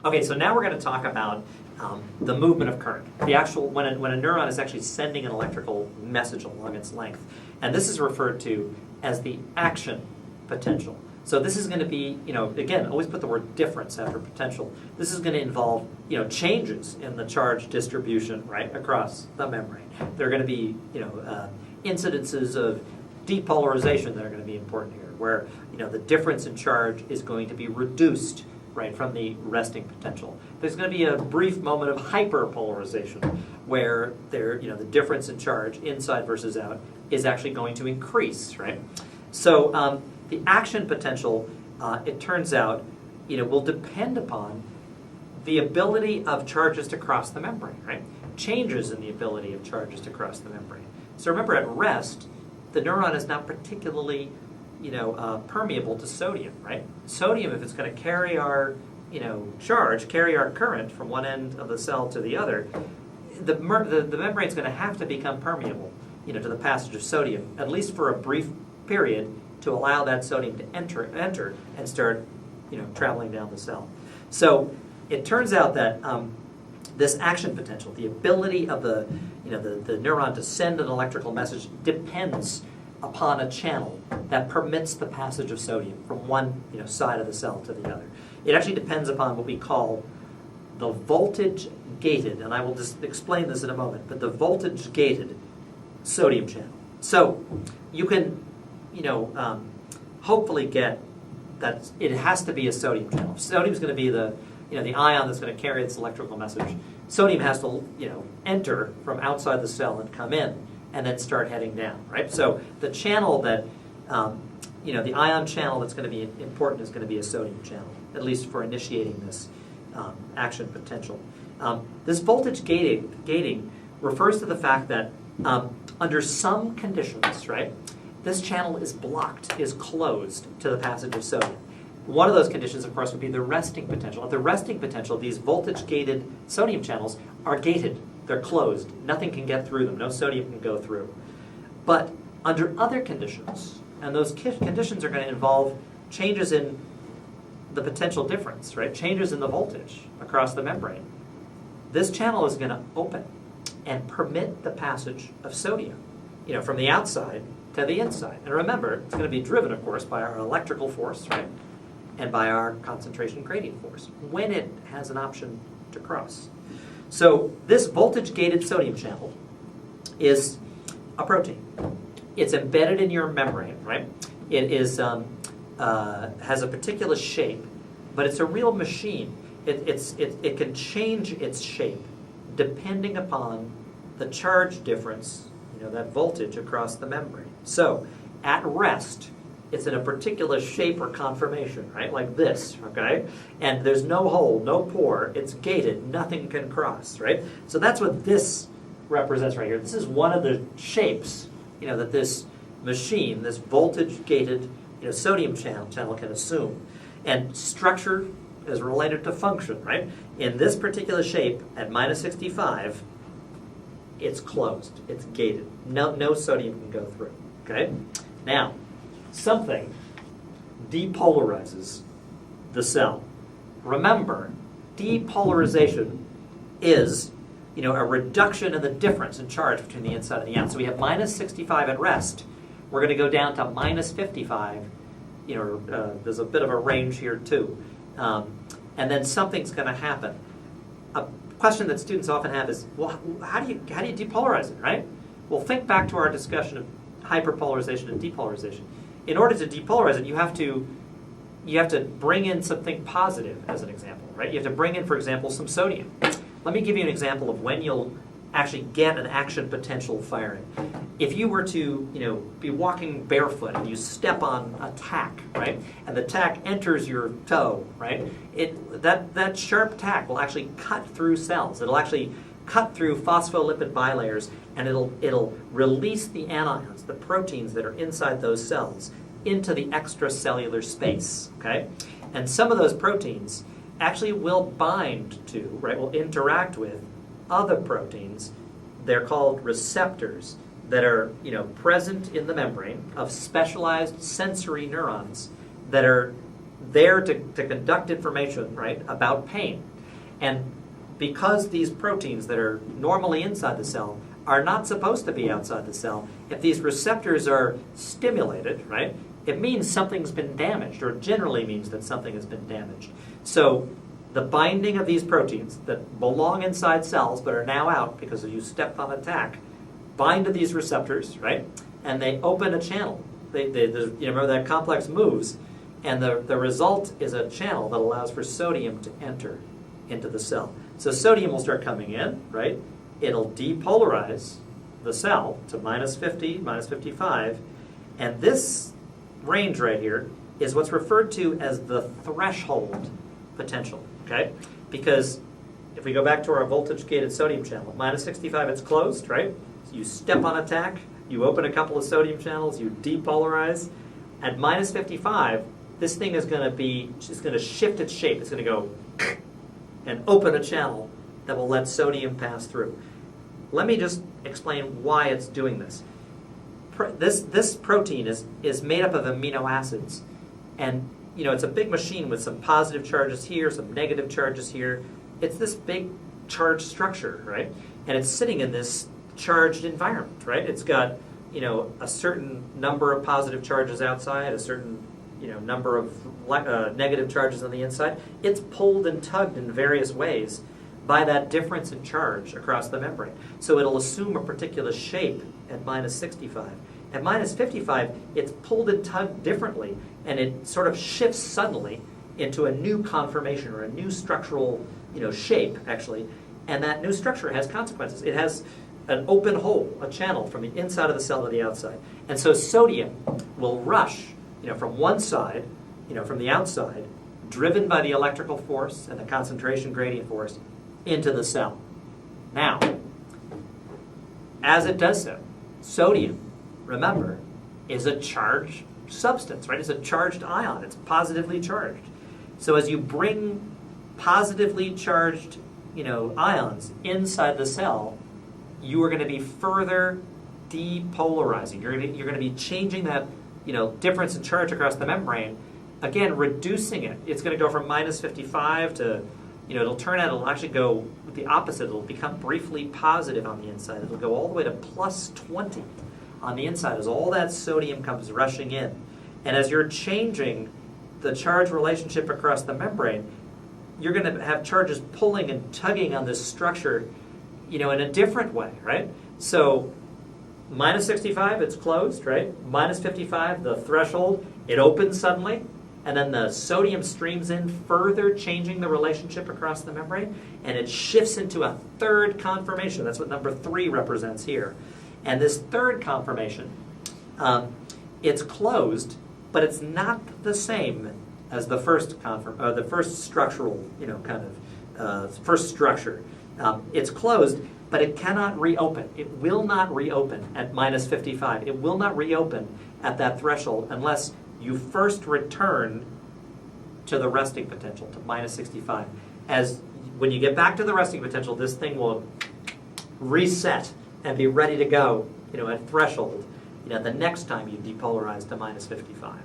Okay, so now we're going to talk about the movement of current. The actual, when a neuron is actually sending an electrical message along its length. And this is referred to as the action potential. So this is going to be, again, always put the word difference after potential. This is going to involve, changes in the charge distribution, right, across the membrane. There are going to be, incidences of depolarization that are going to be important here, where, the difference in charge is going to be reduced, right, from the resting potential. There's going to be a brief moment of hyperpolarization where the difference in charge inside versus out is actually going to increase, right? So the action potential, it turns out, will depend upon the ability of charges to cross the membrane, right? Changes in the ability of charges to cross the membrane. So remember, at rest, the neuron is not particularly permeable to sodium, right? Sodium, if it's going to carry our, charge, carry our current from one end of the cell to the other, the membrane is going to have to become permeable, to the passage of sodium, at least for a brief period, to allow that sodium to enter and start, traveling down the cell. So it turns out that this action potential, the ability of the neuron to send an electrical message, depends upon a channel that permits the passage of sodium from one side of the cell to the other. It actually depends upon what we call the voltage-gated, and I will just explain this in a moment, but the voltage-gated sodium channel. So you can, hopefully get that it has to be a sodium channel. Sodium is going to be the ion that's going to carry this electrical message. Sodium has to, enter from outside the cell and come in, and then start heading down, right? So the channel that, the ion channel that's going to be important is going to be a sodium channel, at least for initiating this action potential. This voltage gating refers to the fact that under some conditions, right, this channel is blocked, is closed to the passage of sodium. One of those conditions, of course, would be the resting potential. At the resting potential, these voltage-gated sodium channels are gated. They're closed. Nothing can get through them. No sodium can go through. But under other conditions, and those conditions are going to involve changes in the potential difference, right? Changes in the voltage across the membrane. This channel is going to open and permit the passage of sodium, from the outside to the inside. And remember, it's going to be driven, of course, by our electrical force, right? And by our concentration gradient force when it has an option to cross. So this voltage-gated sodium channel is a protein. It's embedded in your membrane, right? It is has a particular shape, but it's a real machine. It can change its shape depending upon the charge difference, that voltage across the membrane. So at rest, it's in a particular shape or conformation, right? Like this, okay? And there's no hole, no pore. It's gated. Nothing can cross, right? So that's what this represents right here. This is one of the shapes, that this machine, this voltage-gated, sodium channel can assume. And structure is related to function, right? In this particular shape, at -65, it's closed. It's gated. No sodium can go through, okay? Now, something depolarizes the cell. Remember, depolarization is, a reduction in the difference in charge between the inside and the out. So we have -65 at rest. We're going to go down to -55. There's a bit of a range here too. And then something's going to happen. A question that students often have is, well, how do you depolarize it, right? Well, think back to our discussion of hyperpolarization and depolarization. In order to depolarize it, you have to bring in something positive, as an example, right? You have to bring in, for example, some sodium. Let me give you an example of when you'll actually get an action potential firing. If you were to, be walking barefoot and you step on a tack, right, and the tack enters your toe, right, that sharp tack will actually cut through cells. It'll actually cut through phospholipid bilayers, and it'll release the anions, the proteins that are inside those cells, into the extracellular space, okay? And some of those proteins actually will bind to, right, will interact with other proteins. They're called receptors that are, present in the membrane of specialized sensory neurons that are there to conduct information, right, about pain. And because these proteins that are normally inside the cell are not supposed to be outside the cell, if these receptors are stimulated, right, it means something's been damaged, or generally means that something has been damaged. So the binding of these proteins that belong inside cells but are now out because you stepped on a tack, bind to these receptors, right, and they open a channel. Remember that complex moves, and the result is a channel that allows for sodium to enter into the cell. So sodium will start coming in, right? It'll depolarize the cell to -50, -55, and this range right here is what's referred to as the threshold potential, okay? Because if we go back to our voltage-gated sodium channel, -65, it's closed, right? So you step on a tack, you open a couple of sodium channels, you depolarize. At -55, this thing is going to shift its shape. It's going to go and open a channel that will let sodium pass through. Let me just explain why it's doing this. This protein is made up of amino acids, and it's a big machine with some positive charges here, some negative charges here. It's this big charged structure, right? And it's sitting in this charged environment, right? It's got a certain number of positive charges outside, a certain number of negative charges on the inside. It's pulled and tugged in various ways by that difference in charge across the membrane. So it'll assume a particular shape at -65. At -55, it's pulled and tugged differently, and it sort of shifts suddenly into a new conformation or a new structural shape, actually. And that new structure has consequences. It has an open hole, a channel from the inside of the cell to the outside. And so sodium will rush from one side, from the outside, driven by the electrical force and the concentration gradient force, into the cell. Now, as it does so, sodium, remember, is a charged substance, right? It's a charged ion. It's positively charged. So as you bring positively charged, ions inside the cell, you are going to be further depolarizing. You're going to be changing that, difference in charge across the membrane. Again, reducing it. It's going to go from -55 to, it'll actually go with the opposite. It'll become briefly positive on the inside. It'll go all the way to +20 on the inside as all that sodium comes rushing in. And as you're changing the charge relationship across the membrane, you're going to have charges pulling and tugging on this structure, in a different way, right? So -65, it's closed, right? -55, the threshold, it opens suddenly, and then the sodium streams in further, changing the relationship across the membrane, and it shifts into a third conformation. That's what number 3 represents here. And this third conformation, it's closed, but it's not the same as the first the first structural, first structure. It's closed, but it cannot reopen. It will not reopen at -55. It will not reopen at that threshold unless you first return to the resting potential, to -65. When you get back to the resting potential, this thing will reset and be ready to go, at threshold, the next time you depolarize to -55.